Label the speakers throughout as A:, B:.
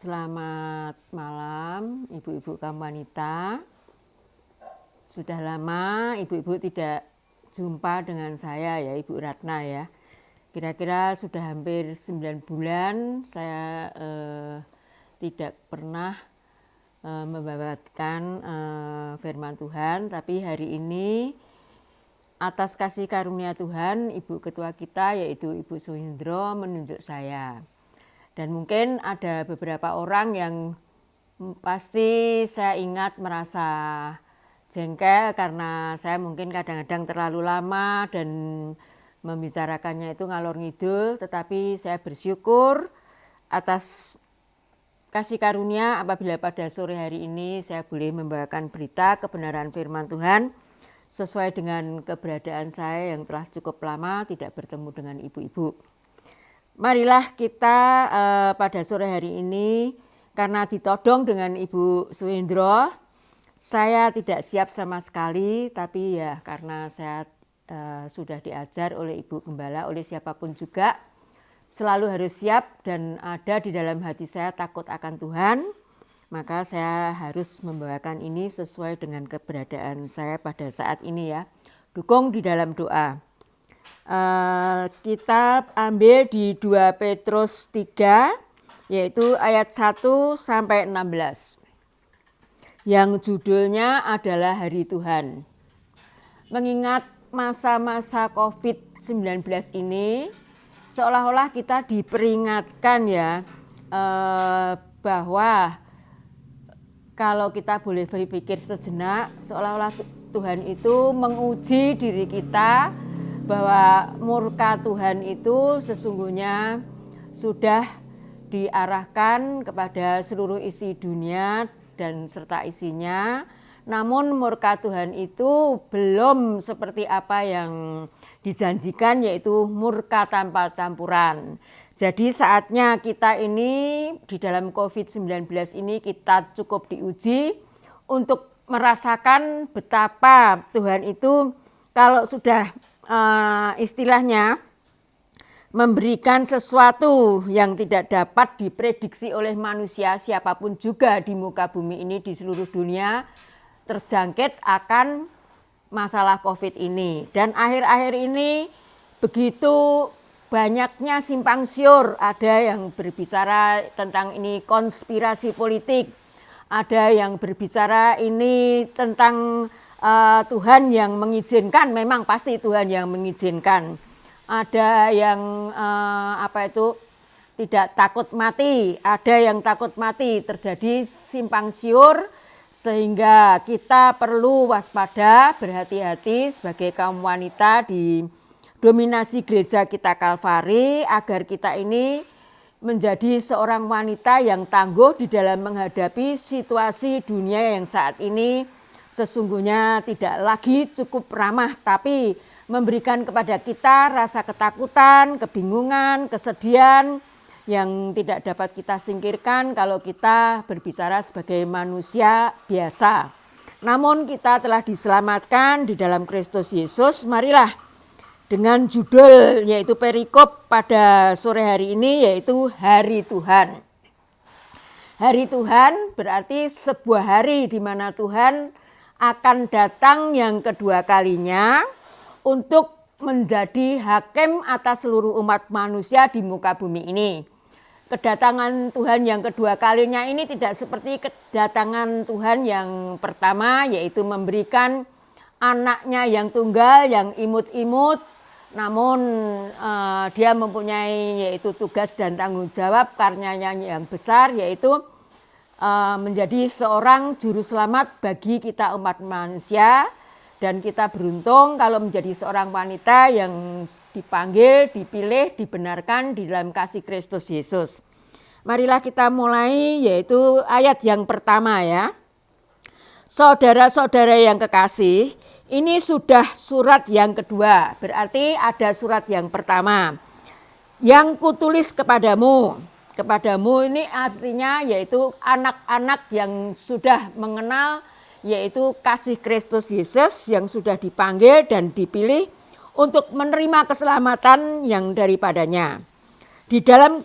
A: Selamat malam ibu-ibu kaum wanita. Sudah lama ibu-ibu tidak jumpa dengan saya ya, Ibu Ratna ya. Kira-kira sudah hampir 9 bulan saya tidak pernah membawakan firman Tuhan. Tapi hari ini atas kasih karunia Tuhan, Ibu Ketua kita yaitu Ibu Suhindro menunjuk saya. Dan mungkin ada beberapa orang yang pasti saya ingat merasa jengkel karena saya mungkin kadang-kadang terlalu lama dan membicarakannya itu ngalor ngidul. Tetapi saya bersyukur atas kasih karunia apabila pada sore hari ini saya boleh membawakan berita kebenaran firman Tuhan sesuai dengan keberadaan saya yang telah cukup lama tidak bertemu dengan ibu-ibu. Marilah kita pada sore hari ini, karena ditodong dengan Ibu Suhindro, saya tidak siap sama sekali, tapi ya karena saya sudah diajar oleh Ibu Gembala, oleh siapapun juga, selalu harus siap dan ada di dalam hati saya takut akan Tuhan, maka saya harus membawakan ini sesuai dengan keberadaan saya pada saat ini ya. Dukung di dalam doa. Kita ambil di 2 Petrus 3 yaitu ayat 1 sampai 16 yang judulnya adalah Hari Tuhan. Mengingat masa-masa COVID-19 ini seolah-olah kita diperingatkan ya bahwa kalau kita boleh berpikir sejenak, seolah-olah Tuhan itu menguji diri kita bahwa murka Tuhan itu sesungguhnya sudah diarahkan kepada seluruh isi dunia dan serta isinya. Namun murka Tuhan itu belum seperti apa yang dijanjikan, yaitu murka tanpa campuran. Jadi saatnya kita ini di dalam COVID-19 ini kita cukup diuji untuk merasakan betapa Tuhan itu kalau sudah istilahnya memberikan sesuatu yang tidak dapat diprediksi oleh manusia siapapun juga di muka bumi ini di seluruh dunia terjangkit akan masalah COVID ini. Dan akhir-akhir ini begitu banyaknya simpang siur, ada yang berbicara tentang ini konspirasi politik, ada yang berbicara ini tentang Tuhan yang mengizinkan, memang pasti Tuhan yang mengizinkan. Ada yang tidak takut mati, ada yang takut mati, terjadi simpang siur sehingga kita perlu waspada, berhati-hati sebagai kaum wanita di dominasi gereja kita Kalvari agar kita ini menjadi seorang wanita yang tangguh di dalam menghadapi situasi dunia yang saat ini sesungguhnya tidak lagi cukup ramah, tapi memberikan kepada kita rasa ketakutan, kebingungan, kesedihan yang tidak dapat kita singkirkan kalau kita berbicara sebagai manusia biasa. Namun kita telah diselamatkan di dalam Kristus Yesus. Marilah dengan judul yaitu perikop pada sore hari ini yaitu Hari Tuhan. Hari Tuhan berarti sebuah hari di mana Tuhan akan datang yang kedua kalinya untuk menjadi hakim atas seluruh umat manusia di muka bumi ini. Kedatangan Tuhan yang kedua kalinya ini tidak seperti kedatangan Tuhan yang pertama, yaitu memberikan anaknya yang tunggal, yang imut-imut, namun dia mempunyai yaitu tugas dan tanggung jawab karyanya yang besar, yaitu menjadi seorang juru selamat bagi kita umat manusia. Dan kita beruntung kalau menjadi seorang wanita yang dipanggil, dipilih, dibenarkan di dalam kasih Kristus Yesus. Marilah kita mulai yaitu ayat yang pertama ya. Saudara-saudara yang kekasih, ini sudah surat yang kedua. Berarti ada surat yang pertama. Yang kutulis kepadamu. Kepadamu ini artinya yaitu anak-anak yang sudah mengenal yaitu kasih Kristus Yesus yang sudah dipanggil dan dipilih untuk menerima keselamatan yang daripadanya. Di dalam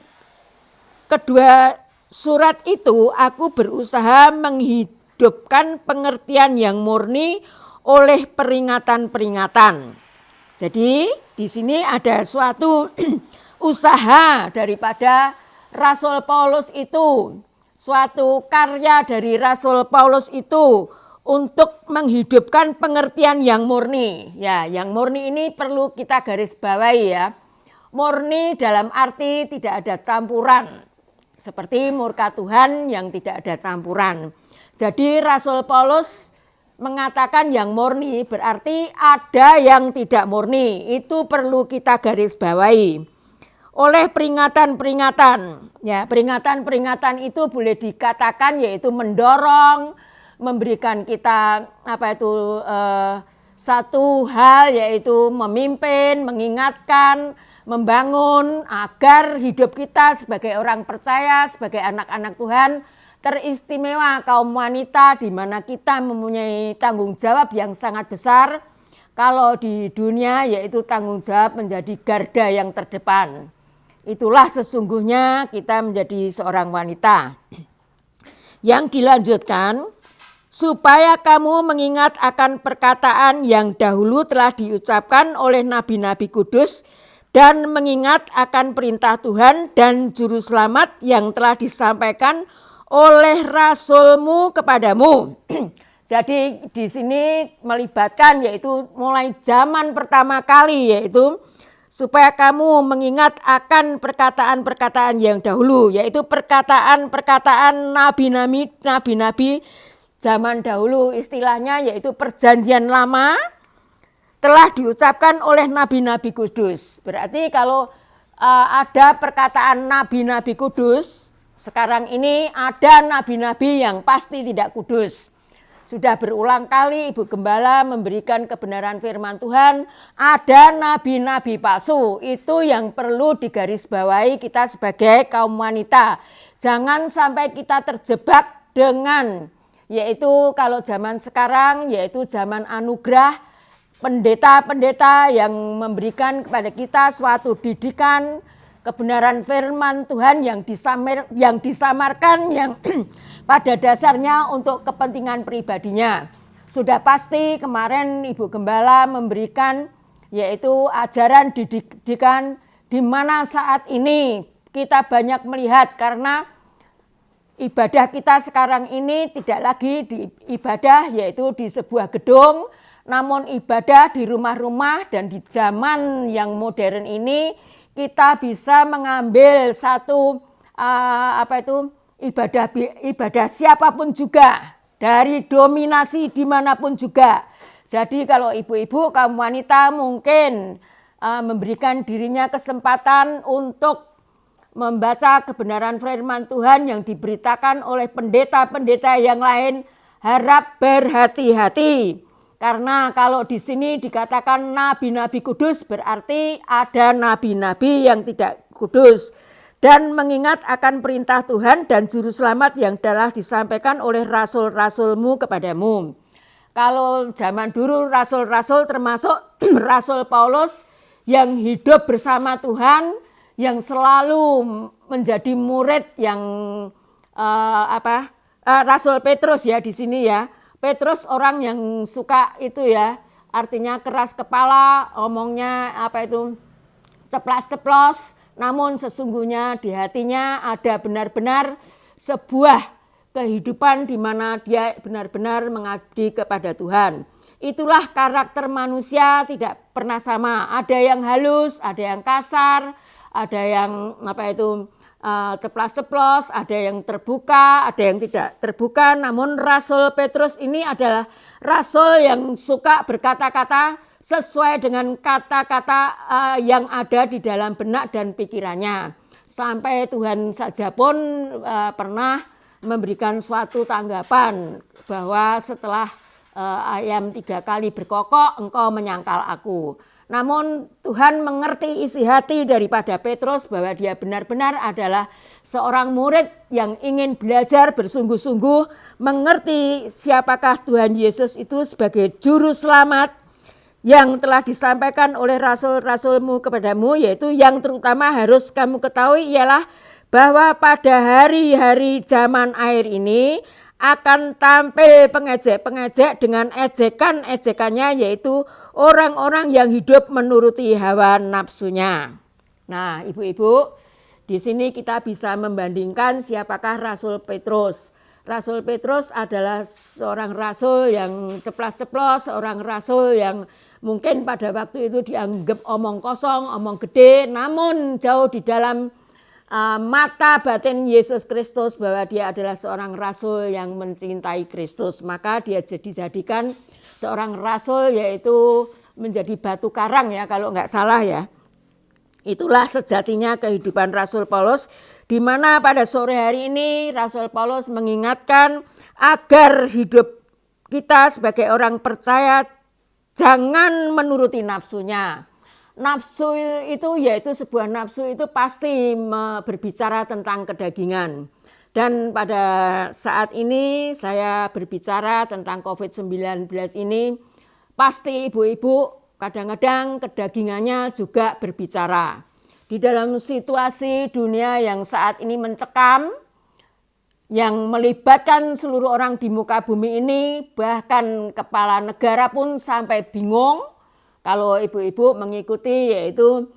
A: kedua surat itu aku berusaha menghidupkan pengertian yang murni oleh peringatan-peringatan. Jadi di sini ada suatu usaha daripada Rasul Paulus itu, suatu karya dari Rasul Paulus itu untuk menghidupkan pengertian yang murni. Ya, yang murni ini perlu kita garis bawahi ya. Murni dalam arti tidak ada campuran. Seperti murka Tuhan yang tidak ada campuran. Jadi Rasul Paulus mengatakan yang murni berarti ada yang tidak murni. Itu perlu kita garis bawahi. Oleh peringatan-peringatan, ya peringatan-peringatan itu boleh dikatakan yaitu mendorong, memberikan kita satu hal yaitu memimpin, mengingatkan, membangun agar hidup kita sebagai orang percaya, sebagai anak-anak Tuhan teristimewa kaum wanita di mana kita mempunyai tanggung jawab yang sangat besar. Kalau di dunia yaitu tanggung jawab menjadi garda yang terdepan. Itulah sesungguhnya kita menjadi seorang wanita. Yang dilanjutkan, supaya kamu mengingat akan perkataan yang dahulu telah diucapkan oleh nabi-nabi kudus dan mengingat akan perintah Tuhan dan juru selamat yang telah disampaikan oleh rasulmu kepadamu. Jadi di sini melibatkan yaitu mulai zaman pertama kali yaitu supaya kamu mengingat akan perkataan-perkataan yang dahulu yaitu perkataan-perkataan nabi-nabi zaman dahulu, istilahnya yaitu perjanjian lama telah diucapkan oleh nabi-nabi kudus. Berarti kalau ada perkataan nabi-nabi kudus, sekarang ini ada nabi-nabi yang pasti tidak kudus. Sudah berulang kali Ibu Gembala memberikan kebenaran firman Tuhan, ada nabi-nabi palsu. Itu yang perlu digarisbawahi kita sebagai kaum wanita. Jangan sampai kita terjebak dengan, yaitu kalau zaman sekarang, yaitu zaman anugerah, pendeta-pendeta yang memberikan kepada kita suatu didikan, kebenaran firman Tuhan yang disamarkan yang pada dasarnya untuk kepentingan pribadinya. Sudah pasti kemarin Ibu Gembala memberikan yaitu ajaran didikan di mana saat ini kita banyak melihat karena ibadah kita sekarang ini tidak lagi di ibadah yaitu di sebuah gedung, namun ibadah di rumah-rumah. Dan di zaman yang modern ini kita bisa mengambil satu ibadah siapapun juga, dari dominasi dimanapun juga. Jadi kalau ibu-ibu kaum wanita mungkin memberikan dirinya kesempatan untuk membaca kebenaran firman Tuhan yang diberitakan oleh pendeta-pendeta yang lain, harap berhati-hati. Karena kalau di sini dikatakan nabi-nabi kudus berarti ada nabi-nabi yang tidak kudus. Dan mengingat akan perintah Tuhan dan juru selamat yang telah disampaikan oleh rasul-rasulmu kepadamu. Kalau zaman dulu rasul-rasul termasuk Rasul Paulus yang hidup bersama Tuhan, yang selalu menjadi murid yang Rasul Petrus ya di sini ya. Petrus orang yang suka itu ya, artinya keras kepala, omongnya ceplas-ceplos, namun sesungguhnya di hatinya ada benar-benar sebuah kehidupan di mana dia benar-benar mengabdi kepada Tuhan. Itulah karakter manusia, tidak pernah sama. Ada yang halus, ada yang kasar, ada yang ceplas-ceplos, ada yang terbuka, ada yang tidak terbuka. Namun Rasul Petrus ini adalah rasul yang suka berkata-kata sesuai dengan kata-kata yang ada di dalam benak dan pikirannya. Sampai Tuhan saja pun pernah memberikan suatu tanggapan bahwa setelah ayam 3 kali berkokok, engkau menyangkal aku. Namun Tuhan mengerti isi hati daripada Petrus bahwa dia benar-benar adalah seorang murid yang ingin belajar bersungguh-sungguh mengerti siapakah Tuhan Yesus itu sebagai juru selamat yang telah disampaikan oleh rasul-rasulmu kepadamu, yaitu yang terutama harus kamu ketahui ialah bahwa pada hari-hari zaman akhir ini akan tampil pengejek-pengejek dengan ejekan-ejekannya, yaitu orang-orang yang hidup menuruti hawa nafsunya. Nah, ibu-ibu, di sini kita bisa membandingkan siapakah Rasul Petrus. Rasul Petrus adalah seorang rasul yang ceplas-ceplos, seorang rasul yang mungkin pada waktu itu dianggap omong kosong, omong gede, namun jauh di dalam mata batin Yesus Kristus bahwa dia adalah seorang rasul yang mencintai Kristus. Maka dia dijadikan seorang rasul, yaitu menjadi batu karang ya kalau nggak salah ya. Itulah sejatinya kehidupan Rasul Paulus, di mana pada sore hari ini Rasul Paulus mengingatkan agar hidup kita sebagai orang percaya jangan menuruti nafsunya. Nafsu itu yaitu sebuah nafsu itu pasti berbicara tentang kedagingan. Dan pada saat ini saya berbicara tentang COVID-19 ini, pasti ibu-ibu kadang-kadang kedagingannya juga berbicara. Di dalam situasi dunia yang saat ini mencekam, yang melibatkan seluruh orang di muka bumi ini, bahkan kepala negara pun sampai bingung. Kalau ibu-ibu mengikuti yaitu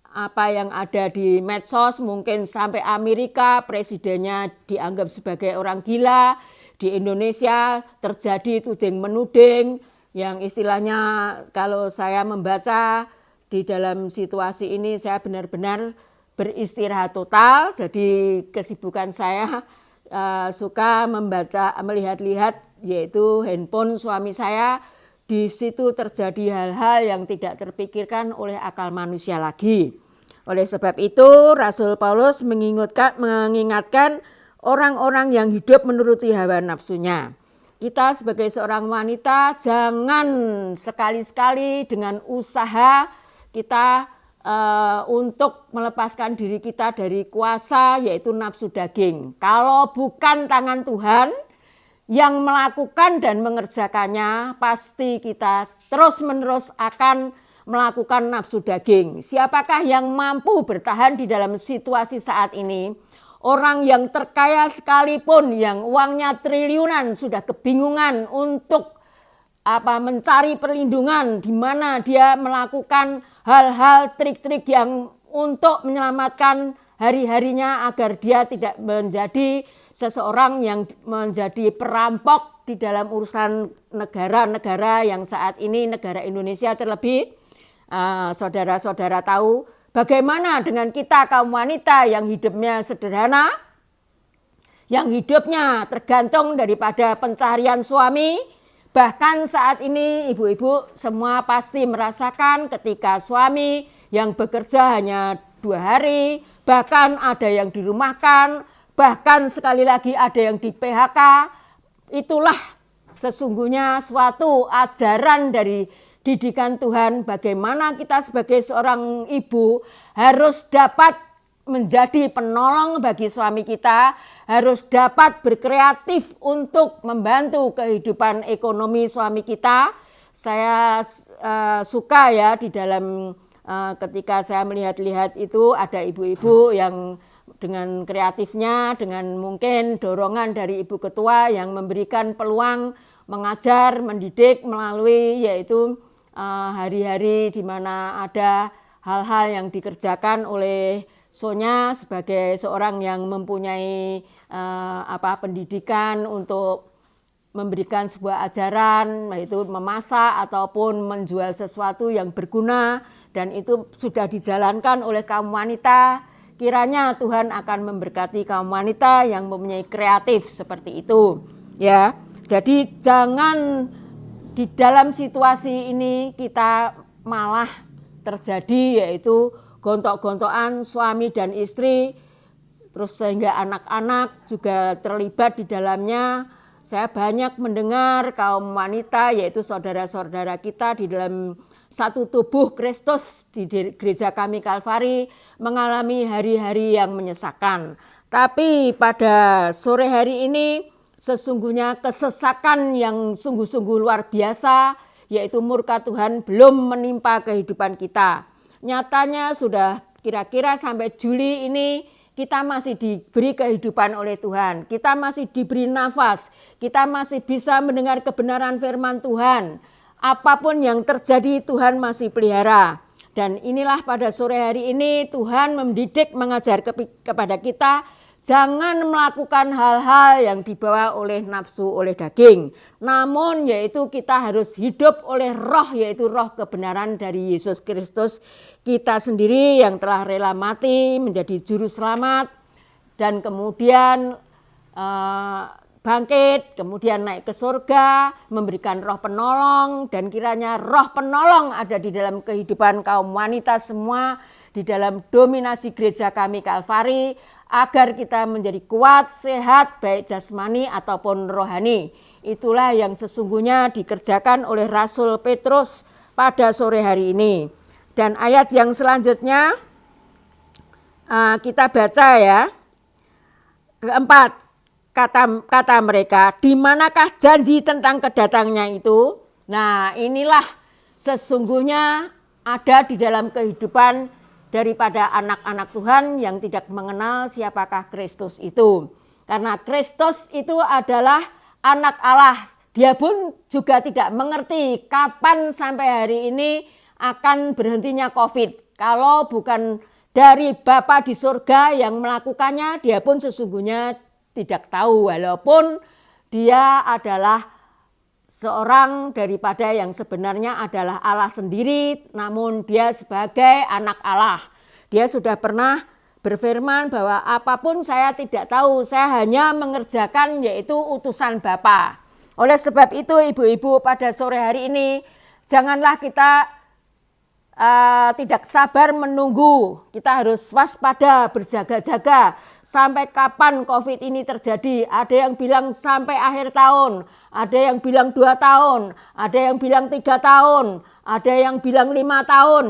A: apa yang ada di medsos, mungkin sampai Amerika presidennya dianggap sebagai orang gila. Di Indonesia terjadi tuding menuding, yang istilahnya kalau saya membaca di dalam situasi ini saya benar-benar beristirahat total. Jadi kesibukan saya suka membaca, melihat-lihat yaitu handphone suami saya. Di situ terjadi hal-hal yang tidak terpikirkan oleh akal manusia lagi. Oleh sebab itu Rasul Paulus mengingatkan orang-orang yang hidup menuruti hawa nafsunya. Kita sebagai seorang wanita jangan sekali-sekali dengan usaha kita untuk melepaskan diri kita dari kuasa yaitu nafsu daging. Kalau bukan tangan Tuhan yang melakukan dan mengerjakannya, pasti kita terus-menerus akan melakukan nafsu daging. Siapakah yang mampu bertahan di dalam situasi saat ini? Orang yang terkaya sekalipun, yang uangnya triliunan, sudah kebingungan untuk mencari perlindungan, di mana dia melakukan hal-hal trik-trik yang untuk menyelamatkan hari-harinya agar dia tidak menjadi seseorang yang menjadi perampok di dalam urusan negara-negara yang saat ini, negara Indonesia terlebih. Saudara-saudara tahu bagaimana dengan kita kaum wanita yang hidupnya sederhana, yang hidupnya tergantung daripada pencarian suami. Bahkan saat ini ibu-ibu semua pasti merasakan ketika suami yang bekerja hanya 2 hari, bahkan ada yang dirumahkan, bahkan sekali lagi ada yang di PHK. Itulah sesungguhnya suatu ajaran dari didikan Tuhan, bagaimana kita sebagai seorang ibu harus dapat menjadi penolong bagi suami kita, harus dapat berkreatif untuk membantu kehidupan ekonomi suami kita. Saya suka ya di dalam ketika saya melihat-lihat itu ada ibu-ibu yang dengan kreatifnya, dengan mungkin dorongan dari Ibu Ketua yang memberikan peluang mengajar, mendidik melalui yaitu hari-hari di mana ada hal-hal yang dikerjakan oleh Sonya sebagai seorang yang mempunyai pendidikan untuk memberikan sebuah ajaran, yaitu memasak ataupun menjual sesuatu yang berguna, dan itu sudah dijalankan oleh kaum wanita. Kiranya Tuhan akan memberkati kaum wanita yang mempunyai kreatif seperti itu, ya. Jadi jangan di dalam situasi ini kita malah terjadi yaitu gontok-gontokan suami dan istri, terus sehingga anak-anak juga terlibat di dalamnya. Saya banyak mendengar kaum wanita yaitu saudara-saudara kita di dalam satu tubuh Kristus di gereja kami Kalvari mengalami hari-hari yang menyesakan. Tapi pada sore hari ini sesungguhnya kesesakan yang sungguh-sungguh luar biasa, yaitu murka Tuhan belum menimpa kehidupan kita. Nyatanya sudah kira-kira sampai Juli ini kita masih diberi kehidupan oleh Tuhan. Kita masih diberi nafas. Kita masih bisa mendengar kebenaran firman Tuhan. Apapun yang terjadi Tuhan masih pelihara. Dan inilah pada sore hari ini Tuhan mendidik, mengajar kepada kita. Jangan melakukan hal-hal yang dibawa oleh nafsu, oleh daging. Namun yaitu kita harus hidup oleh roh, yaitu roh kebenaran dari Yesus Kristus. Kita sendiri yang telah rela mati menjadi juru selamat. Dan kemudian bangkit, kemudian naik ke surga, memberikan roh penolong. Dan kiranya roh penolong ada di dalam kehidupan kaum wanita semua, di dalam dominasi gereja kami Kalvari, agar kita menjadi kuat, sehat, baik jasmani ataupun rohani. Itulah yang sesungguhnya dikerjakan oleh Rasul Petrus pada sore hari ini. Dan ayat yang selanjutnya kita baca ya. Keempat, kata mereka, di manakah janji tentang kedatangnya itu? Nah, inilah sesungguhnya ada di dalam kehidupan daripada anak-anak Tuhan yang tidak mengenal siapakah Kristus itu. Karena Kristus itu adalah anak Allah. Dia pun juga tidak mengerti kapan sampai hari ini akan berhentinya COVID. Kalau bukan dari Bapa di surga yang melakukannya, dia pun sesungguhnya tidak tahu. Walaupun dia adalah seorang daripada yang sebenarnya adalah Allah sendiri, namun dia sebagai anak Allah. Dia sudah pernah berfirman bahwa apapun saya tidak tahu, saya hanya mengerjakan yaitu utusan Bapa. Oleh sebab itu ibu-ibu pada sore hari ini, janganlah kita tidak sabar menunggu. Kita harus waspada, berjaga-jaga. Sampai kapan COVID ini terjadi? Ada yang bilang sampai akhir tahun, ada yang bilang 2 tahun, ada yang bilang 3 tahun, ada yang bilang 5 tahun.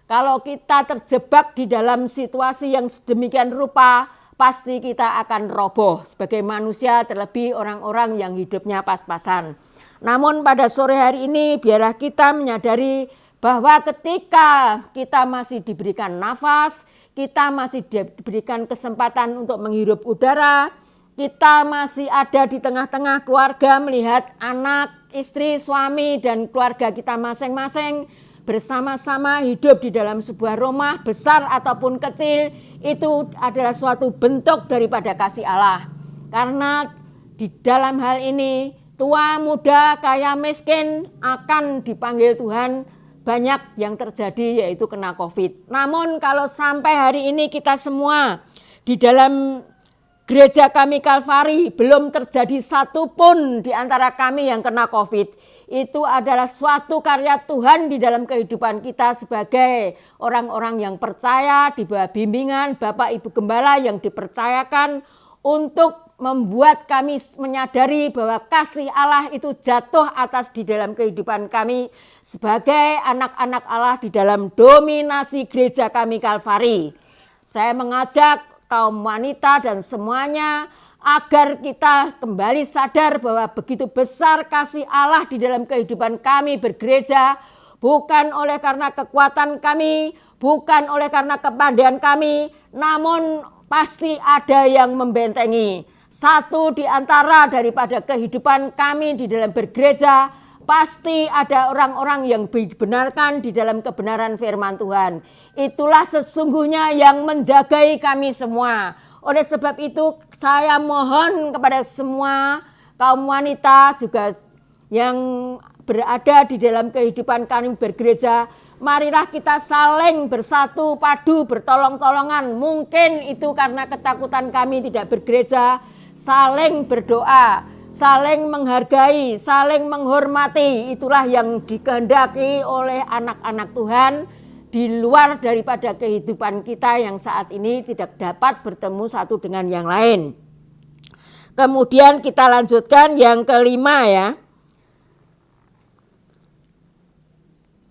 A: Kalau kita terjebak di dalam situasi yang sedemikian rupa, pasti kita akan roboh sebagai manusia, terlebih orang-orang yang hidupnya pas-pasan. Namun pada sore hari ini biarlah kita menyadari bahwa ketika kita masih diberikan nafas, kita masih diberikan kesempatan untuk menghirup udara, kita masih ada di tengah-tengah keluarga melihat anak, istri, suami, dan keluarga kita masing-masing bersama-sama hidup di dalam sebuah rumah besar ataupun kecil, itu adalah suatu bentuk daripada kasih Allah. Karena di dalam hal ini tua, muda, kaya, miskin akan dipanggil Tuhan. Banyak yang terjadi yaitu kena COVID. Namun kalau sampai hari ini kita semua di dalam gereja kami Kalvari belum terjadi satu pun di antara kami yang kena COVID. Itu adalah suatu karya Tuhan di dalam kehidupan kita sebagai orang-orang yang percaya di bawah bimbingan Bapak Ibu Gembala yang dipercayakan untuk membuat kami menyadari bahwa kasih Allah itu jatuh atas di dalam kehidupan kami sebagai anak-anak Allah di dalam dominasi gereja kami Kalvari. Saya mengajak kaum wanita dan semuanya agar kita kembali sadar bahwa begitu besar kasih Allah di dalam kehidupan kami bergereja, bukan oleh karena kekuatan kami, bukan oleh karena kepandaian kami, namun pasti ada yang membentengi. Satu di antara daripada kehidupan kami di dalam bergereja, pasti ada orang-orang yang dibenarkan di dalam kebenaran firman Tuhan. Itulah sesungguhnya yang menjagai kami semua. Oleh sebab itu saya mohon kepada semua kaum wanita juga yang berada di dalam kehidupan kami bergereja, marilah kita saling bersatu padu bertolong-tolongan. Mungkin itu karena ketakutan kami tidak bergereja, saling berdoa, saling menghargai, saling menghormati. Itulah yang dikehendaki oleh anak-anak Tuhan di luar daripada kehidupan kita yang saat ini tidak dapat bertemu satu dengan yang lain. Kemudian kita lanjutkan yang kelima ya.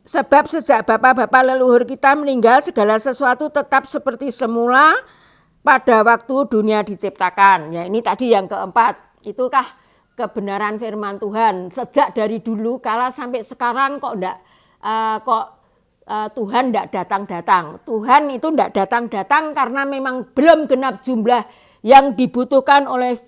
A: Sebab sejak bapak-bapak leluhur kita meninggal, segala sesuatu tetap seperti semula pada waktu dunia diciptakan. Ya, ini tadi yang keempat. Itukah kebenaran firman Tuhan. Sejak dari dulu kala sampai sekarang kok Tuhan tidak datang-datang. Tuhan itu tidak datang-datang karena memang belum genap jumlah yang dibutuhkan oleh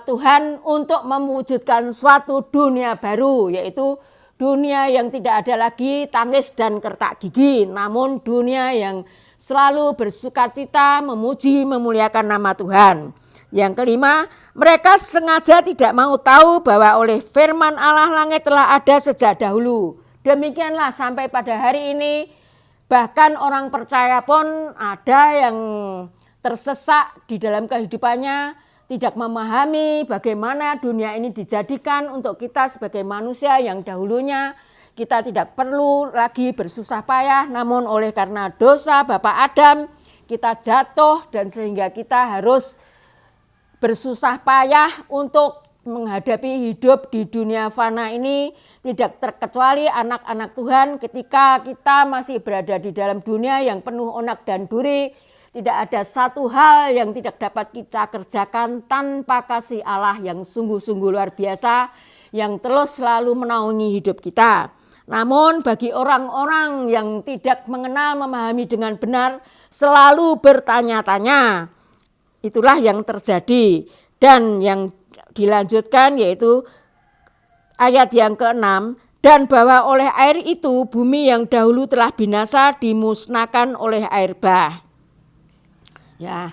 A: Tuhan untuk mewujudkan suatu dunia baru, yaitu dunia yang tidak ada lagi tangis dan kertak gigi, namun dunia yang selalu bersukacita, memuji, memuliakan nama Tuhan. Yang kelima, mereka sengaja tidak mau tahu bahwa oleh firman Allah langit telah ada sejak dahulu. Demikianlah sampai pada hari ini, bahkan orang percaya pun ada yang tersesak di dalam kehidupannya, tidak memahami bagaimana dunia ini dijadikan untuk kita sebagai manusia yang dahulunya kita tidak perlu lagi bersusah payah, namun oleh karena dosa Bapak Adam kita jatuh dan sehingga kita harus bersusah payah untuk menghadapi hidup di dunia fana ini. Tidak terkecuali anak-anak Tuhan, ketika kita masih berada di dalam dunia yang penuh onak dan duri, tidak ada satu hal yang tidak dapat kita kerjakan tanpa kasih Allah yang sungguh-sungguh luar biasa, yang terus selalu menaungi hidup kita. Namun bagi orang-orang yang tidak mengenal, memahami dengan benar, selalu bertanya-tanya, itulah yang terjadi. Dan yang dilanjutkan yaitu ayat yang ke-6, dan bahwa oleh air itu bumi yang dahulu telah binasa dimusnahkan oleh air bah. Ya,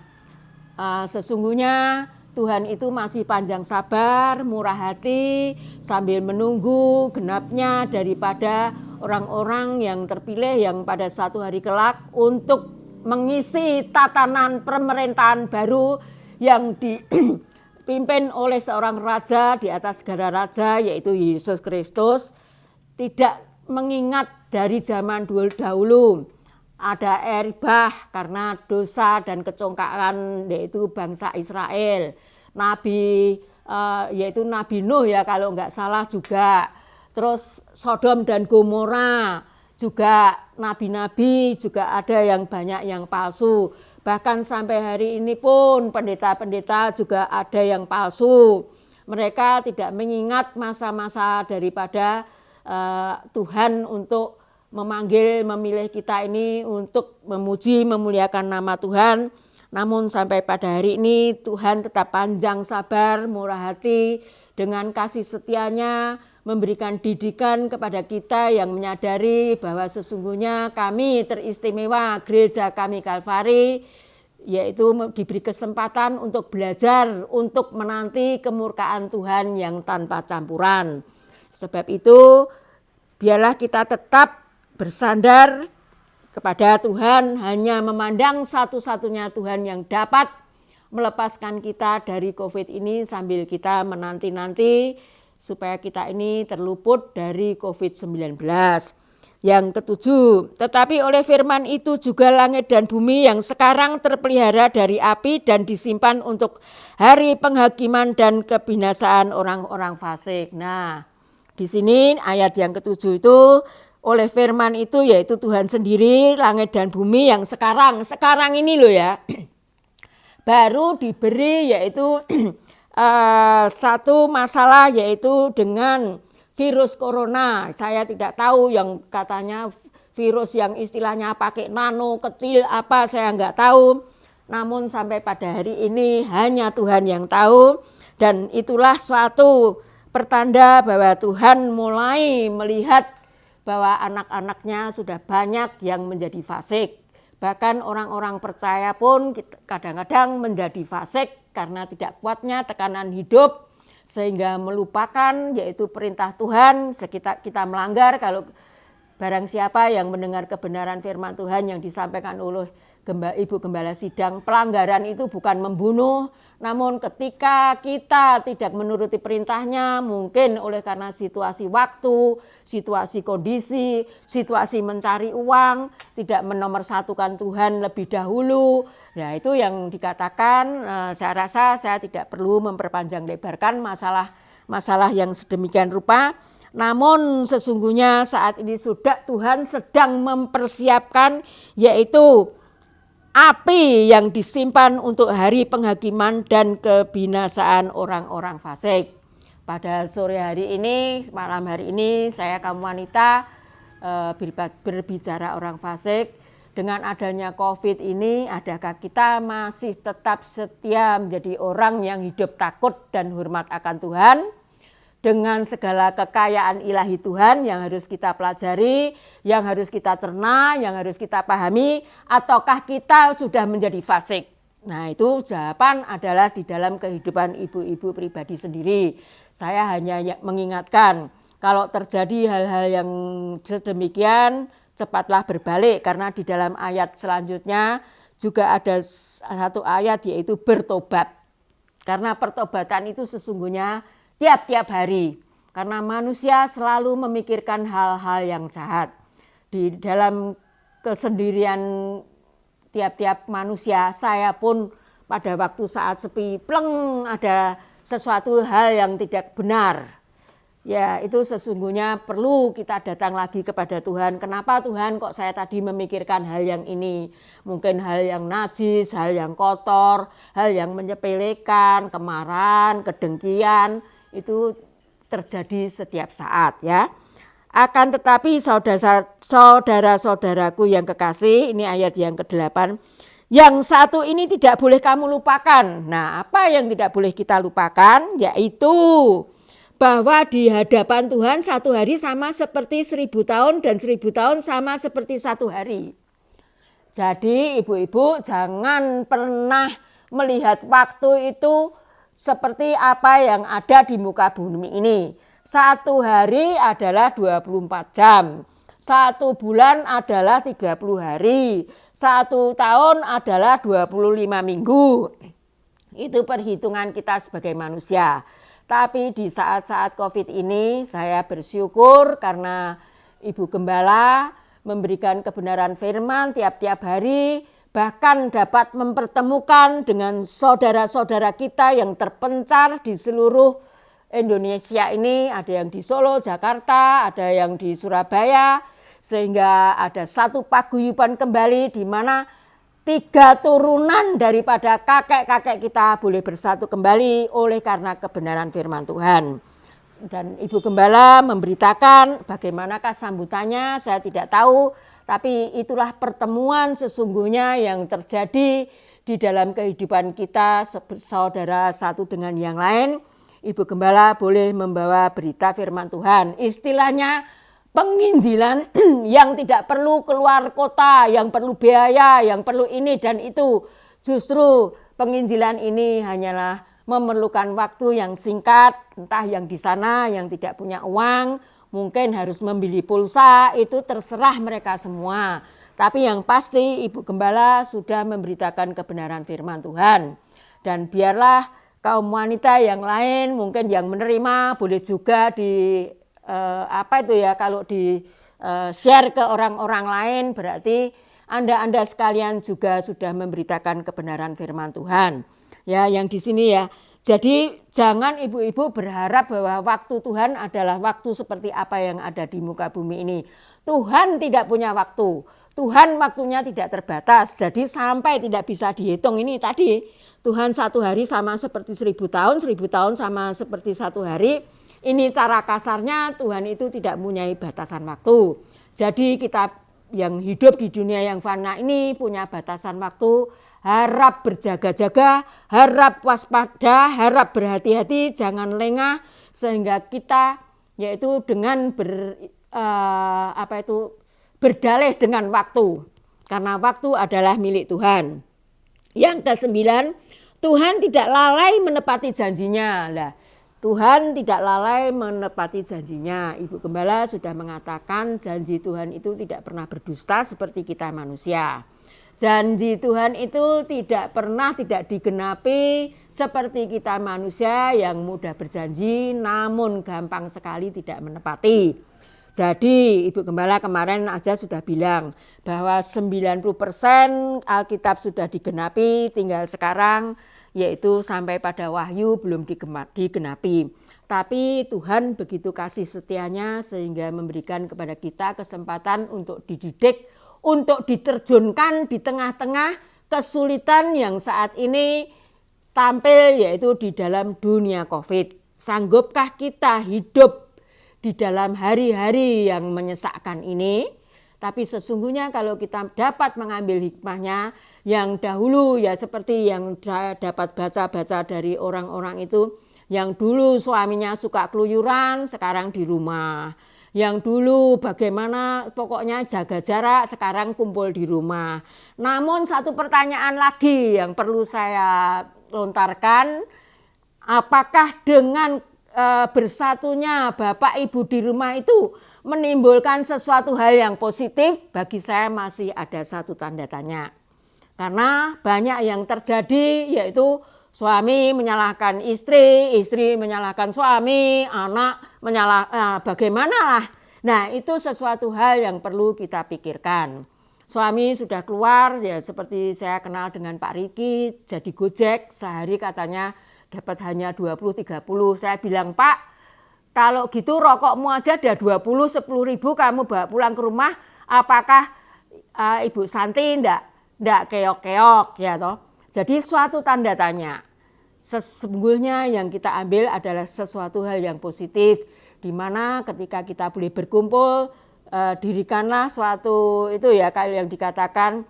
A: sesungguhnya Tuhan itu masih panjang sabar, murah hati, sambil menunggu genapnya daripada orang-orang yang terpilih yang pada satu hari kelak untuk mengisi tatanan pemerintahan baru yang dipimpin oleh seorang raja di atas segala raja, yaitu Yesus Kristus. Tidak mengingat dari zaman dahulu ada air bah karena dosa dan kecongkakan yaitu bangsa Israel. Nabi yaitu Nabi Nuh ya kalau enggak salah juga. Terus Sodom dan Gomora juga, nabi-nabi juga ada yang banyak yang palsu. Bahkan sampai hari ini pun pendeta-pendeta juga ada yang palsu. Mereka tidak mengingat masa-masa daripada Tuhan untuk memanggil, memilih kita ini untuk memuji, memuliakan nama Tuhan. Namun sampai pada hari ini Tuhan tetap panjang sabar, murah hati, dengan kasih setianya memberikan didikan kepada kita yang menyadari bahwa sesungguhnya kami teristimewa, gereja kami Kalvari, yaitu diberi kesempatan untuk belajar, untuk menanti kemurkaan Tuhan yang tanpa campuran. Sebab itu biarlah kita tetap bersandar kepada Tuhan, hanya memandang satu-satunya Tuhan yang dapat melepaskan kita dari COVID ini sambil kita menanti-nanti supaya kita ini terluput dari COVID-19. Yang ketujuh, tetapi oleh firman itu juga langit dan bumi yang sekarang terpelihara dari api dan disimpan untuk hari penghakiman dan kebinasaan orang-orang fasik. Nah, di sini ayat yang ketujuh itu oleh firman itu yaitu Tuhan sendiri, langit dan bumi yang sekarang ini loh ya, baru diberi yaitu satu masalah yaitu dengan virus corona. Saya tidak tahu yang katanya virus yang istilahnya pakai nano kecil apa, saya nggak tahu. Namun sampai pada hari ini hanya Tuhan yang tahu, dan itulah suatu pertanda bahwa Tuhan mulai melihat bahwa anak-anaknya sudah banyak yang menjadi fasik. Bahkan orang-orang percaya pun kadang-kadang menjadi fasik karena tidak kuatnya tekanan hidup, sehingga melupakan yaitu perintah Tuhan. Kita melanggar kalau barang siapa yang mendengar kebenaran firman Tuhan yang disampaikan oleh Ibu Gembala Sidang, pelanggaran itu bukan membunuh, namun ketika kita tidak menuruti perintahnya, mungkin oleh karena situasi waktu, situasi kondisi, situasi mencari uang, tidak menomorsatukan Tuhan lebih dahulu. Ya itu yang dikatakan, saya rasa saya tidak perlu memperpanjang lebarkan masalah yang sedemikian rupa. Namun sesungguhnya saat ini sudah Tuhan sedang mempersiapkan yaitu api yang disimpan untuk hari penghakiman dan kebinasaan orang-orang fasik. Pada sore hari ini, malam hari ini, saya kaum wanita berbicara orang fasik. Dengan adanya COVID ini, adakah kita masih tetap setia menjadi orang yang hidup takut dan hormat akan Tuhan? Dengan segala kekayaan ilahi Tuhan yang harus kita pelajari, yang harus kita cerna, yang harus kita pahami, ataukah kita sudah menjadi fasik? Nah, itu jawaban adalah di dalam kehidupan ibu-ibu pribadi sendiri. Saya hanya mengingatkan, kalau terjadi hal-hal yang sedemikian, cepatlah berbalik, karena di dalam ayat selanjutnya juga ada satu ayat, yaitu bertobat. Karena pertobatan itu sesungguhnya tiap-tiap hari, karena manusia selalu memikirkan hal-hal yang jahat. Di dalam kesendirian tiap-tiap manusia, saya pun pada waktu saat sepi, pleng, ada sesuatu hal yang tidak benar. Ya, itu sesungguhnya perlu kita datang lagi kepada Tuhan. Kenapa Tuhan kok saya tadi memikirkan hal yang ini? Mungkin hal yang najis, hal yang kotor, hal yang menyepelekan, kemarahan, kedengkian, itu terjadi setiap saat ya. Akan tetapi saudara-saudaraku yang kekasih, ini ayat yang ke-8, yang satu ini tidak boleh kamu lupakan. Nah, apa yang tidak boleh kita lupakan? Yaitu bahwa di hadapan Tuhan satu hari sama seperti 1000 tahun dan 1000 tahun sama seperti satu hari. Jadi ibu-ibu jangan pernah melihat waktu itu seperti apa yang ada di muka bumi ini. Satu hari adalah 24 jam. Satu bulan adalah 30 hari. Satu tahun adalah 25 minggu. Itu perhitungan kita sebagai manusia. Tapi di saat-saat COVID ini saya bersyukur karena Ibu Gembala memberikan kebenaran firman tiap-tiap hari, bahkan dapat mempertemukan dengan saudara-saudara kita yang terpencar di seluruh Indonesia ini. Ada yang di Solo, Jakarta, ada yang di Surabaya, sehingga ada satu paguyuban kembali di mana 3 turunan daripada kakek-kakek kita boleh bersatu kembali oleh karena kebenaran firman Tuhan. Dan Ibu Gembala memberitakan bagaimanakah sambutannya, saya tidak tahu. Tapi itulah pertemuan sesungguhnya yang terjadi di dalam kehidupan kita saudara satu dengan yang lain. Ibu Gembala boleh membawa berita firman Tuhan. Istilahnya penginjilan yang tidak perlu keluar kota, yang perlu biaya, yang perlu ini dan itu. Justru penginjilan ini hanyalah memerlukan waktu yang singkat, entah yang di sana yang tidak punya uang, mungkin harus membeli pulsa, itu terserah mereka semua. Tapi yang pasti Ibu Gembala sudah memberitakan kebenaran firman Tuhan. Dan biarlah kaum wanita yang lain mungkin yang menerima boleh juga kalau di share ke orang-orang lain, berarti Anda sekalian juga sudah memberitakan kebenaran firman Tuhan. Ya, yang di sini ya. Jadi jangan ibu-ibu berharap bahwa waktu Tuhan adalah waktu seperti apa yang ada di muka bumi ini. Tuhan tidak punya waktu. Tuhan waktunya tidak terbatas. Jadi sampai tidak bisa dihitung ini tadi. Tuhan satu hari sama seperti 1000 tahun, 1000 tahun sama seperti satu hari. Ini cara kasarnya, Tuhan itu tidak mempunyai batasan waktu. Jadi kita yang hidup di dunia yang fana ini punya batasan waktu. Harap berjaga-jaga, harap waspada, harap berhati-hati, jangan lengah, sehingga kita yaitu dengan berdalih dengan waktu. Karena waktu adalah milik Tuhan. Yang ke-9, Tuhan tidak lalai menepati janjinya. Lah, Tuhan tidak lalai menepati janjinya. Ibu Gembala sudah mengatakan janji Tuhan itu tidak pernah berdusta seperti kita manusia. Janji Tuhan itu tidak pernah tidak digenapi seperti kita manusia yang mudah berjanji namun gampang sekali tidak menepati. Jadi Ibu Gembala kemarin aja sudah bilang bahwa 90% Alkitab sudah digenapi, tinggal sekarang yaitu sampai pada Wahyu belum digenapi. Tapi Tuhan begitu kasih setianya sehingga memberikan kepada kita kesempatan untuk dididik, untuk diterjunkan di tengah-tengah kesulitan yang saat ini tampil yaitu di dalam dunia COVID. Sanggupkah kita hidup di dalam hari-hari yang menyesakkan ini. Tapi sesungguhnya kalau kita dapat mengambil hikmahnya, yang dahulu ya seperti yang dapat baca-baca dari orang-orang itu, yang dulu suaminya suka keluyuran, sekarang di rumah. Yang dulu bagaimana pokoknya jaga jarak, sekarang kumpul di rumah. Namun satu pertanyaan lagi yang perlu saya lontarkan, apakah dengan bersatunya Bapak Ibu di rumah itu menimbulkan sesuatu hal yang positif? Bagi saya masih ada satu tanda tanya. Karena banyak yang terjadi, yaitu suami menyalahkan istri, istri menyalahkan suami, anak bagaimana lah. Nah, itu sesuatu hal yang perlu kita pikirkan. Suami sudah keluar, ya seperti saya kenal dengan Pak Riki, jadi Gojek, sehari katanya dapat hanya 20-30. Saya bilang, Pak, kalau gitu rokokmu aja ada 10 ribu kamu bawa pulang ke rumah, apakah Ibu Santi ndak keok-keok ya toh? Jadi suatu tanda tanya. Sesungguhnya yang kita ambil adalah sesuatu hal yang positif, di mana ketika kita boleh berkumpul, dirikanlah suatu itu ya kalau yang dikatakan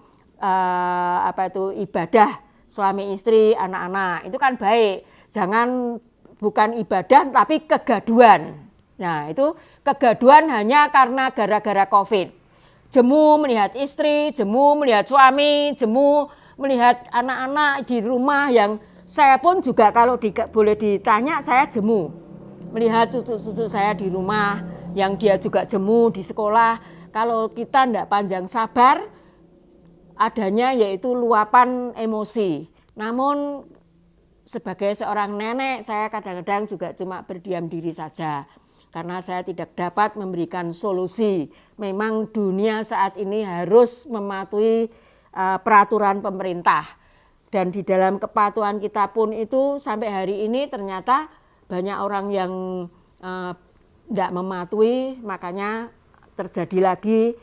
A: ibadah suami istri anak-anak, itu kan baik. Jangan bukan ibadah tapi kegaduan. Nah, itu kegaduan hanya karena gara-gara COVID. Jemu melihat istri, jemu melihat suami, jemu melihat anak-anak di rumah, yang saya pun juga kalau boleh ditanya, saya jemu melihat cucu-cucu saya di rumah yang dia juga jemu di sekolah. Kalau kita tidak panjang sabar, adanya yaitu luapan emosi. Namun sebagai seorang nenek, saya kadang-kadang juga cuma berdiam diri saja. Karena saya tidak dapat memberikan solusi. Memang dunia saat ini harus mematuhi peraturan pemerintah. Dan di dalam kepatuhan kita pun itu sampai hari ini ternyata banyak orang yang tidak mematuhi. Makanya terjadi lagi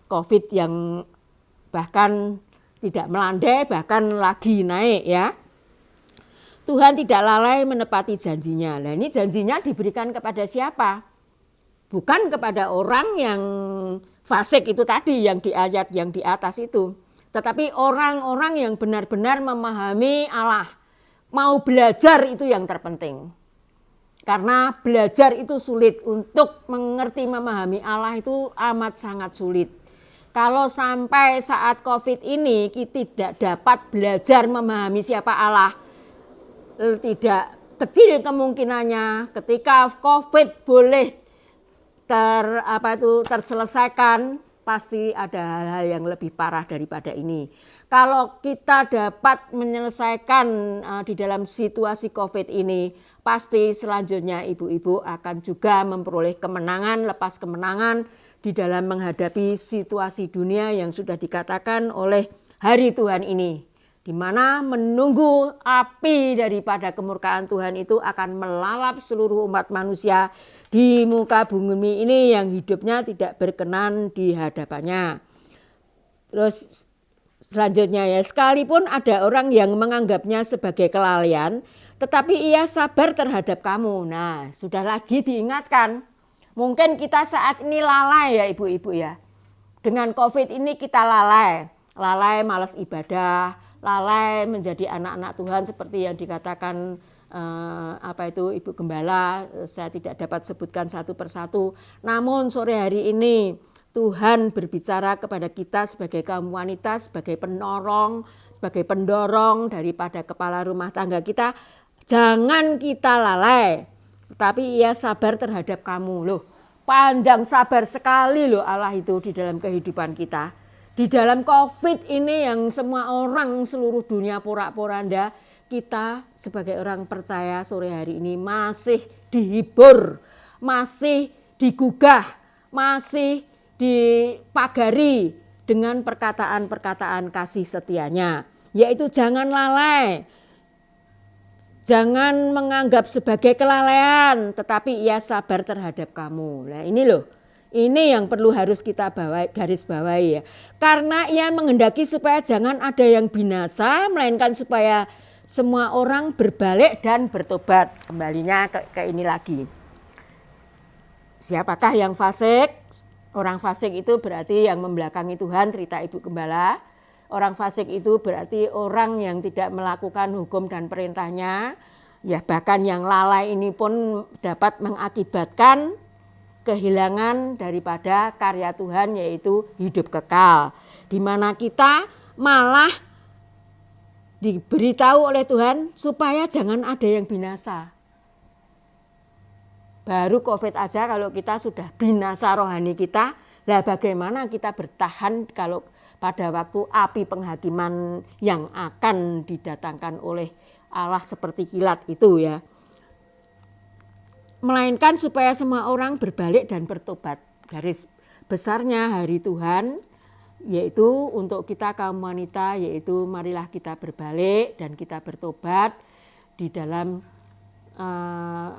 A: COVID yang bahkan tidak melandai, bahkan lagi naik ya. Tuhan tidak lalai menepati janjinya. Nah, ini janjinya diberikan kepada siapa? Bukan kepada orang yang fasik itu tadi, yang di ayat yang di atas itu. Tetapi orang-orang yang benar-benar memahami Allah. Mau belajar itu yang terpenting. Karena belajar itu sulit. Untuk mengerti memahami Allah itu amat sangat sulit. Kalau sampai saat COVID ini kita tidak dapat belajar memahami siapa Allah, tidak kecil kemungkinannya ketika COVID boleh terselesaikan, pasti ada hal-hal yang lebih parah daripada ini. Kalau kita dapat menyelesaikan di dalam situasi COVID ini, pasti selanjutnya ibu-ibu akan juga memperoleh kemenangan lepas kemenangan di dalam menghadapi situasi dunia yang sudah dikatakan oleh hari Tuhan ini, di mana menunggu api daripada kemurkaan Tuhan itu akan melalap seluruh umat manusia di muka bumi ini yang hidupnya tidak berkenan di hadapannya. Terus selanjutnya ya, sekalipun ada orang yang menganggapnya sebagai kelalaian, tetapi ia sabar terhadap kamu. Nah, sudah lagi diingatkan. Mungkin kita saat ini lalai ya ibu-ibu ya. Dengan COVID ini kita lalai. Lalai malas ibadah, lalai menjadi anak-anak Tuhan seperti yang dikatakan Ibu Gembala. Saya tidak dapat sebutkan satu persatu. Namun sore hari ini Tuhan berbicara kepada kita sebagai kaum wanita, sebagai penolong, sebagai pendorong daripada kepala rumah tangga kita. Jangan kita lalai. Tetapi ia sabar terhadap kamu. Loh, panjang sabar sekali loh Allah itu di dalam kehidupan kita. Di dalam COVID ini yang semua orang seluruh dunia porak-poranda, kita sebagai orang percaya sore hari ini masih dihibur, masih digugah, masih dipagari dengan perkataan-perkataan kasih setianya. Yaitu jangan lalai. Jangan menganggap sebagai kelalaian, tetapi ia sabar terhadap kamu. Nah ini loh, ini yang perlu harus kita garis bawahi ya. Karena ia menghendaki supaya jangan ada yang binasa, melainkan supaya semua orang berbalik dan bertobat. Kembalinya ke ini lagi. Siapakah yang fasik? Orang fasik itu berarti yang membelakangi Tuhan, cerita Ibu Gembala. Orang fasik itu berarti orang yang tidak melakukan hukum dan perintahnya. Ya bahkan yang lalai ini pun dapat mengakibatkan kehilangan daripada karya Tuhan, yaitu hidup kekal. Di mana kita malah diberitahu oleh Tuhan supaya jangan ada yang binasa. Baru COVID aja kalau kita sudah binasa rohani kita, lah bagaimana kita bertahan kalau pada waktu api penghakiman yang akan didatangkan oleh Allah seperti kilat itu ya. Melainkan supaya semua orang berbalik dan bertobat. Garis besarnya hari Tuhan yaitu untuk kita kaum wanita, yaitu marilah kita berbalik dan kita bertobat. Di dalam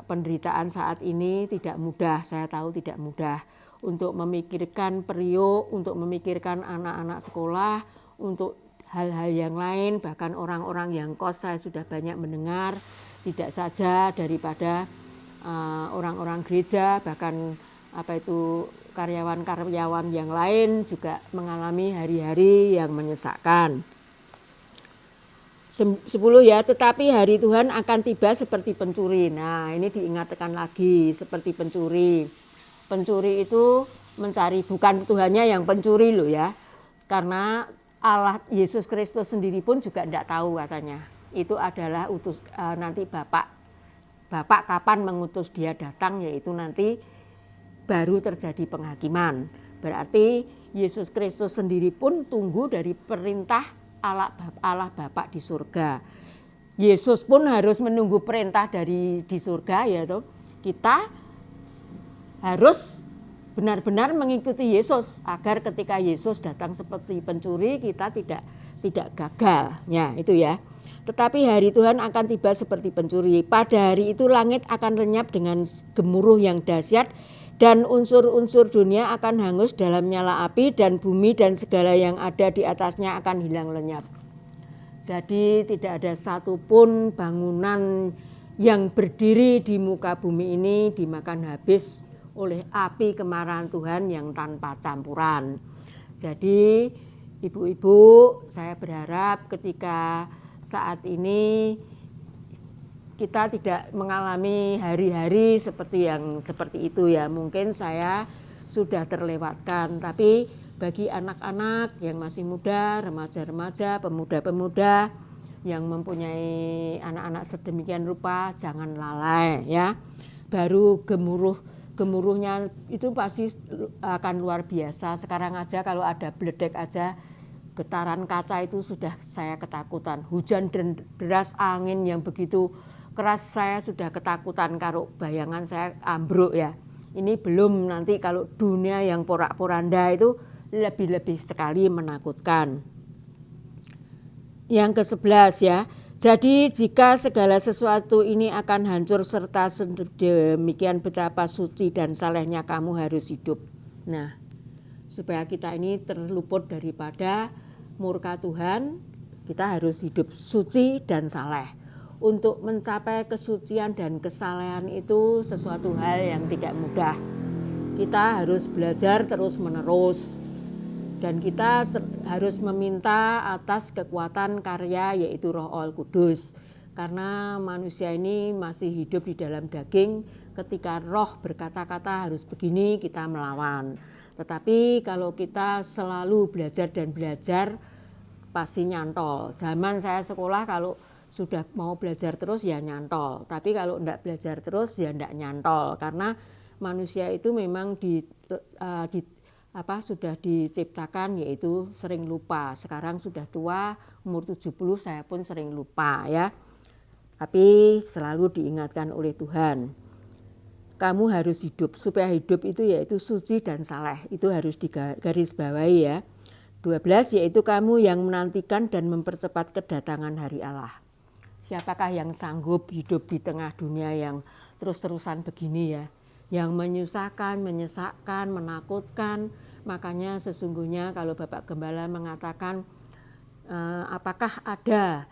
A: penderitaan saat ini tidak mudah, saya tahu tidak mudah, untuk memikirkan periuk, untuk memikirkan anak-anak sekolah, untuk hal-hal yang lain, bahkan orang-orang yang kos saya sudah banyak mendengar, tidak saja daripada orang-orang gereja, bahkan karyawan-karyawan yang lain juga mengalami hari-hari yang menyesakkan. 10 ya, tetapi hari Tuhan akan tiba seperti pencuri. Nah ini diingatkan lagi, seperti pencuri. Pencuri itu mencari, bukan Tuhannya yang pencuri loh ya. Karena Allah Yesus Kristus sendiri pun juga tidak tahu katanya. Itu adalah nanti Bapak kapan mengutus dia datang, yaitu nanti baru terjadi penghakiman. Berarti Yesus Kristus sendiri pun tunggu dari perintah Allah Bapa di surga. Yesus pun harus menunggu perintah dari di surga, yaitu kita harus benar-benar mengikuti Yesus agar ketika Yesus datang seperti pencuri kita tidak gagal. Ya, itu ya. Tetapi hari Tuhan akan tiba seperti pencuri. Pada hari itu langit akan lenyap dengan gemuruh yang dahsyat, dan unsur-unsur dunia akan hangus dalam nyala api, dan bumi dan segala yang ada di atasnya akan hilang lenyap. Jadi tidak ada satupun bangunan yang berdiri di muka bumi ini dimakan habis oleh api kemarahan Tuhan yang tanpa campuran. Jadi ibu-ibu, saya berharap ketika saat ini kita tidak mengalami hari-hari seperti itu ya. Mungkin saya sudah terlewatkan, tapi bagi anak-anak yang masih muda, remaja-remaja, pemuda-pemuda yang mempunyai anak-anak sedemikian rupa, jangan lalai ya. Baru gemuruhnya itu pasti akan luar biasa. Sekarang aja kalau ada bledek aja, getaran kaca itu sudah saya ketakutan. Hujan deras, angin yang begitu keras, saya sudah ketakutan kalau bayangan saya ambruk ya. Ini belum nanti kalau dunia yang porak-poranda itu lebih-lebih sekali menakutkan. Yang ke-11 ya. Jadi jika segala sesuatu ini akan hancur serta sedemikian betapa suci dan salehnya kamu harus hidup. Nah, supaya kita ini terluput daripada murka Tuhan, kita harus hidup suci dan saleh. Untuk mencapai kesucian dan kesalehan itu sesuatu hal yang tidak mudah. Kita harus belajar terus-menerus, dan kita harus meminta atas kekuatan karya, yaitu Roh Allah Kudus. Karena manusia ini masih hidup di dalam daging, ketika roh berkata-kata harus begini, kita melawan. Tetapi kalau kita selalu belajar dan belajar, pasti nyantol. Zaman saya sekolah kalau sudah mau belajar terus ya nyantol, tapi kalau enggak belajar terus ya enggak nyantol, karena manusia itu memang sudah diciptakan yaitu sering lupa. Sekarang sudah tua, umur 70 saya pun sering lupa ya. Tapi selalu diingatkan oleh Tuhan. Kamu harus hidup, supaya hidup itu yaitu suci dan saleh. Itu harus digarisbawahi ya. 12 yaitu kamu yang menantikan dan mempercepat kedatangan hari Allah. Siapakah yang sanggup hidup di tengah dunia yang terus-terusan begini ya, yang menyusahkan, menyesakkan, menakutkan. Makanya sesungguhnya kalau Bapak Gembala mengatakan apakah ada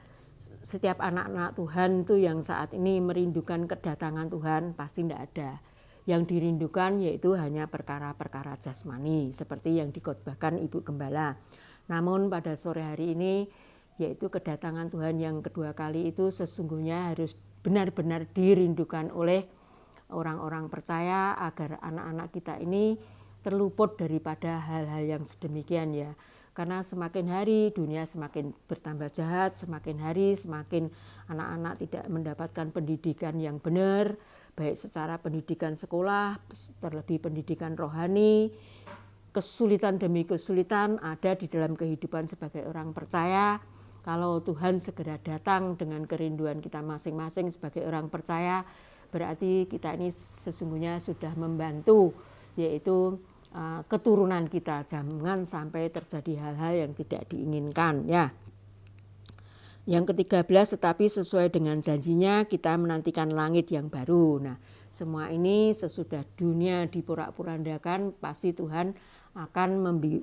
A: setiap anak-anak Tuhan itu yang saat ini merindukan kedatangan Tuhan, pasti tidak ada. Yang dirindukan yaitu hanya perkara-perkara jasmani seperti yang dikhotbahkan Ibu Gembala. Namun pada sore hari ini yaitu kedatangan Tuhan yang kedua kali itu sesungguhnya harus benar-benar dirindukan oleh orang-orang percaya agar anak-anak kita ini terluput daripada hal-hal yang sedemikian ya. Karena semakin hari dunia semakin bertambah jahat, semakin hari semakin anak-anak tidak mendapatkan pendidikan yang benar, baik secara pendidikan sekolah, terlebih pendidikan rohani. Kesulitan demi kesulitan ada di dalam kehidupan sebagai orang percaya. Kalau Tuhan segera datang dengan kerinduan kita masing-masing sebagai orang percaya, berarti kita ini sesungguhnya sudah membantu, yaitu keturunan kita. Jangan sampai terjadi hal-hal yang tidak diinginkan ya. Yang ke-13, tetapi sesuai dengan janjinya kita menantikan langit yang baru. Nah, semua ini sesudah dunia diporak-porandakan, pasti Tuhan akan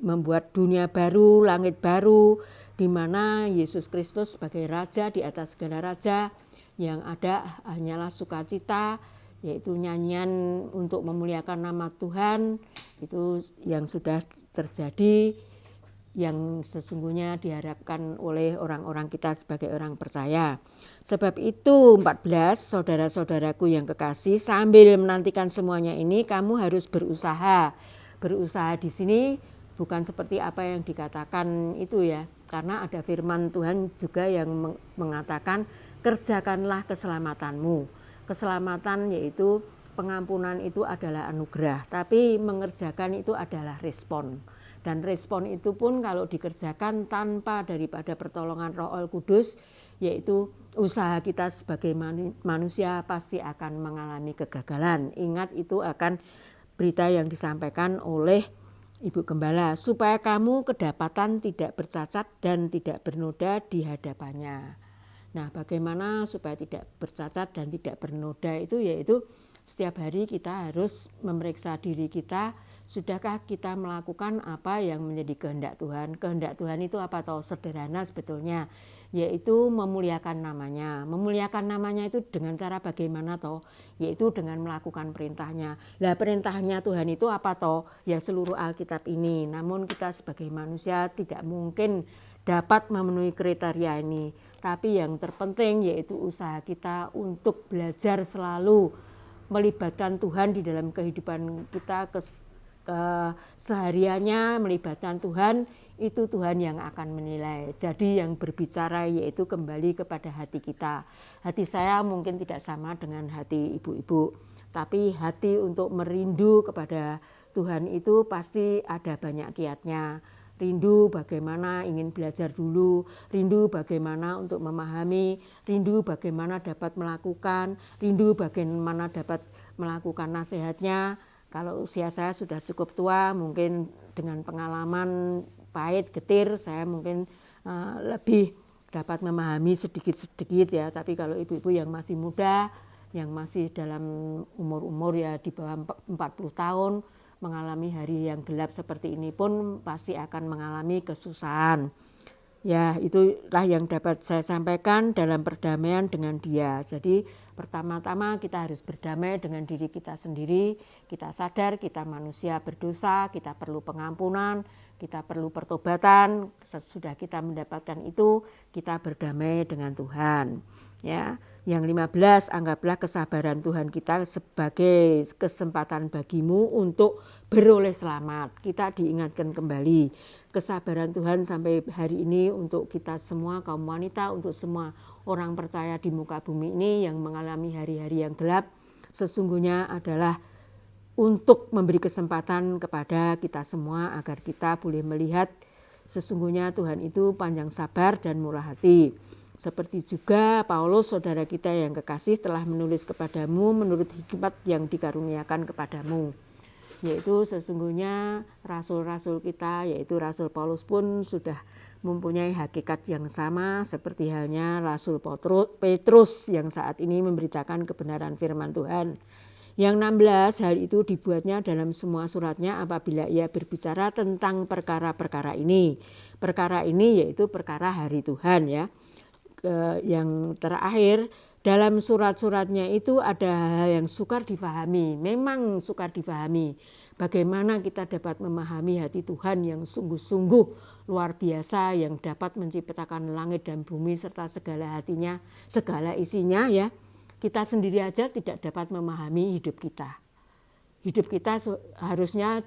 A: membuat dunia baru, langit baru, di mana Yesus Kristus sebagai Raja di atas segala raja, yang ada hanyalah sukacita, yaitu nyanyian untuk memuliakan nama Tuhan, itu yang sudah terjadi, yang sesungguhnya diharapkan oleh orang-orang kita sebagai orang percaya. Sebab itu 14, saudara-saudaraku yang kekasih, sambil menantikan semuanya ini kamu harus berusaha. Berusaha di sini bukan seperti apa yang dikatakan itu ya, karena ada firman Tuhan juga yang mengatakan kerjakanlah keselamatanmu. Keselamatan yaitu pengampunan itu adalah anugerah, tapi mengerjakan itu adalah respon. Dan respon itu pun kalau dikerjakan tanpa daripada pertolongan Roh Kudus, yaitu usaha kita sebagai manusia pasti akan mengalami kegagalan. Ingat itu akan berita yang disampaikan oleh Ibu Gembala, supaya kamu kedapatan tidak bercacat dan tidak bernoda di hadapannya. Nah, bagaimana supaya tidak bercacat dan tidak bernoda itu, yaitu setiap hari kita harus memeriksa diri kita, sudahkah kita melakukan apa yang menjadi kehendak Tuhan. Kehendak Tuhan itu apa toh? Sederhana sebetulnya, yaitu memuliakan namanya. Memuliakan namanya itu dengan cara bagaimana toh? Yaitu dengan melakukan perintahnya. Lah perintahnya Tuhan itu apa toh? Ya seluruh Alkitab ini. Namun kita sebagai manusia tidak mungkin dapat memenuhi kriteria ini. Tapi yang terpenting yaitu usaha kita untuk belajar selalu melibatkan Tuhan di dalam kehidupan kita sehariannya, melibatkan Tuhan, itu Tuhan yang akan menilai. Jadi yang berbicara yaitu kembali kepada hati kita. Hati saya mungkin tidak sama dengan hati ibu-ibu, tapi hati untuk merindu kepada Tuhan itu pasti ada banyak kiatnya. Rindu bagaimana ingin belajar dulu, rindu bagaimana untuk memahami, rindu bagaimana dapat melakukan, rindu bagaimana dapat melakukan nasihatnya. Kalau usia saya sudah cukup tua, mungkin dengan pengalaman pahit, getir, saya mungkin lebih dapat memahami sedikit-sedikit ya. Tapi kalau ibu-ibu yang masih muda, yang masih dalam umur-umur ya di bawah 40 tahun, mengalami hari yang gelap seperti ini pun pasti akan mengalami kesusahan. Ya, itulah yang dapat saya sampaikan dalam perdamaian dengan Dia. Jadi pertama-tama kita harus berdamai dengan diri kita sendiri. Kita sadar kita manusia berdosa, kita perlu pengampunan, kita perlu pertobatan. Sesudah kita mendapatkan itu, kita berdamai dengan Tuhan. Ya, yang 15, anggaplah kesabaran Tuhan kita sebagai kesempatan bagimu untuk beroleh selamat. Kita diingatkan kembali kesabaran Tuhan sampai hari ini untuk kita semua kaum wanita, untuk semua orang percaya di muka bumi ini yang mengalami hari-hari yang gelap, sesungguhnya adalah untuk memberi kesempatan kepada kita semua agar kita boleh melihat sesungguhnya Tuhan itu panjang sabar dan murah hati. Seperti juga Paulus, saudara kita yang kekasih, telah menulis kepadamu menurut hikmat yang dikaruniakan kepadamu. Yaitu sesungguhnya rasul-rasul kita, yaitu Rasul Paulus pun sudah mempunyai hakikat yang sama seperti halnya Rasul Petrus yang saat ini memberitakan kebenaran firman Tuhan. Yang 16, hal itu dibuatnya dalam semua suratnya apabila ia berbicara tentang perkara-perkara ini. Perkara ini yaitu perkara hari Tuhan ya. Yang terakhir, dalam surat-suratnya itu ada hal yang sukar difahami, memang sukar difahami. Bagaimana kita dapat memahami hati Tuhan yang sungguh-sungguh luar biasa, yang dapat menciptakan langit dan bumi serta segala hatinya, segala isinya ya. Kita sendiri aja tidak dapat memahami hidup kita. Hidup kita harusnya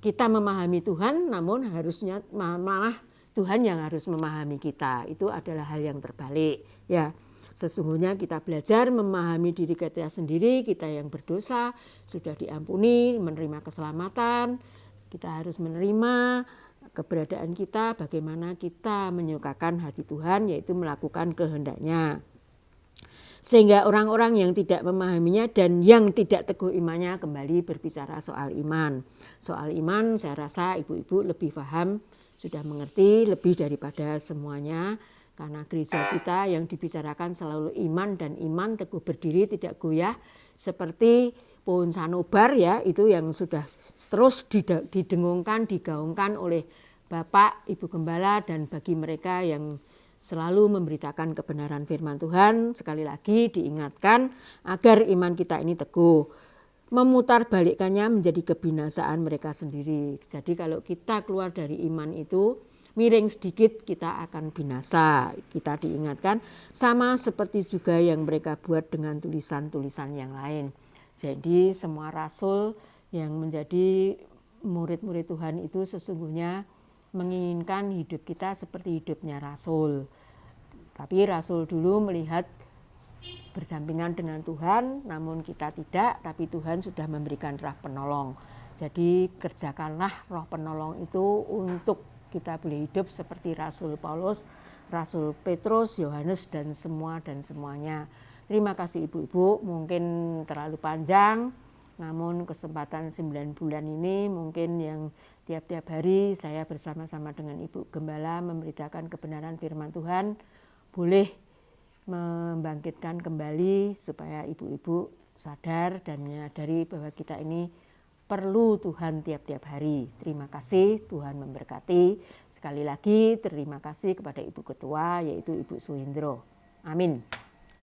A: kita memahami Tuhan, namun harusnya malah Tuhan yang harus memahami kita. Itu adalah hal yang terbalik ya. Sesungguhnya kita belajar memahami diri kita sendiri, kita yang berdosa, sudah diampuni, menerima keselamatan. Kita harus menerima keberadaan kita, bagaimana kita menyukakan hati Tuhan, yaitu melakukan kehendaknya. Sehingga orang-orang yang tidak memahaminya dan yang tidak teguh imannya kembali berbicara soal iman. Soal iman saya rasa ibu-ibu lebih paham, sudah mengerti lebih daripada semuanya. Karena gereja kita yang dibicarakan selalu iman, dan iman teguh berdiri tidak goyah seperti pohon sanobar ya, itu yang sudah terus didengungkan, digaungkan oleh Bapak, Ibu Gembala, dan bagi mereka yang selalu memberitakan kebenaran firman Tuhan, sekali lagi diingatkan agar iman kita ini teguh. Memutar balikkannya menjadi kebinasaan mereka sendiri. Jadi kalau kita keluar dari iman itu, miring sedikit kita akan binasa. Kita diingatkan sama seperti juga yang mereka buat dengan tulisan-tulisan yang lain. Jadi semua rasul yang menjadi murid-murid Tuhan itu sesungguhnya menginginkan hidup kita seperti hidupnya rasul. Tapi rasul dulu melihat berdampingan dengan Tuhan, namun kita tidak, tapi Tuhan sudah memberikan roh penolong. Jadi kerjakanlah roh penolong itu untuk kita boleh hidup seperti Rasul Paulus, Rasul Petrus, Yohanes, dan semuanya. Terima kasih ibu-ibu, mungkin terlalu panjang, namun kesempatan 9 bulan ini mungkin yang tiap-tiap hari saya bersama-sama dengan Ibu Gembala memberitakan kebenaran firman Tuhan, boleh membangkitkan kembali supaya ibu-ibu sadar dan menyadari bahwa kita ini perlu Tuhan tiap-tiap hari. Terima kasih, Tuhan memberkati. Sekali lagi terima kasih kepada Ibu Ketua, yaitu Ibu Suhendro. Amin.